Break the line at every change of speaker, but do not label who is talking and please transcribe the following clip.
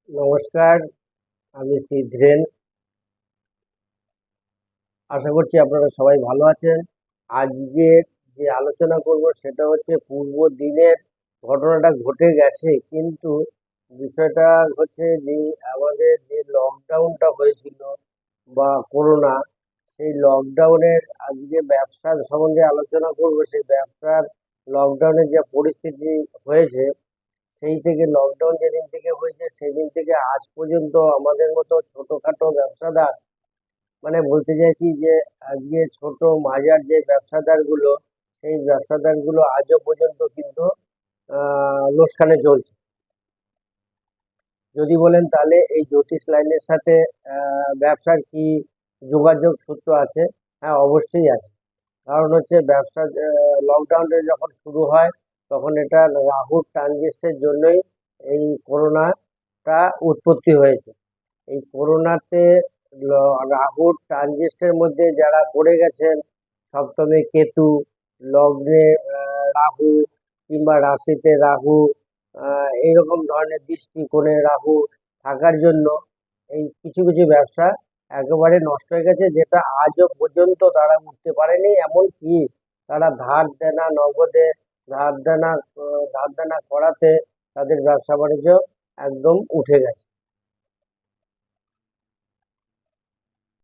নমস্কার, আমি সিদ্ধেন। আশা করছি আপনারা সবাই ভালো আছেন। আজকে যে আলোচনা করব সেটা হচ্ছে পূর্ব দিনের ঘটনাটা ঘটে গেছে, কিন্তু বিষয়টা হচ্ছে যে আমাদের যে লকডাউনটা হয়েছিল বা করোনা, সেই লকডাউনের আজকে ব্যবসার সম্বন্ধে আলোচনা করব। সেই ব্যবসার লকডাউনের যে পরিস্থিতি হয়েছে, সেই থেকে লকডাউন যেদিন থেকে হয়েছে সেদিন থেকে আজ পর্যন্ত আমাদের মতো ছোটখাটো ব্যবসাদার, মানে বলতে চাইছি যে আজকে ছোট মাঝার যে ব্যবসাদার গুলো, সেই ব্যবসাদার গুলো আজও পর্যন্ত কিন্তু লোকসানে চলছে। যদি বলেন তাহলে এই জ্যোতিষ লাইনের সাথে ব্যবসার কি যোগাযোগ সূত্র আছে? হ্যাঁ, অবশ্যই আছে। কারণ হচ্ছে ব্যবসা লকডাউনটা যখন শুরু হয় তখন এটা রাহুর ট্রানজিস্টের জন্যই এই করোনাটা উৎপত্তি হয়েছে। এই করোনাতে রাহুর ট্রানজিস্টের মধ্যে যারা পড়ে গেছেন, সপ্তমে কেতু, লগ্নে রাহু, কিংবা রাশিতে রাহু, এইরকম ধরনের দৃষ্টিকোণে রাহু থাকার জন্য এই কিছু কিছু ব্যবসা একেবারে নষ্ট হয়ে গেছে, যেটা আজও পর্যন্ত তারা উঠতে পারেনি। এমন কি তারা ধার দেনা নগদে ধার দেনা ধার দেনা করাতে তাদের ব্যবসা বাণিজ্য একদম উঠে গেছে।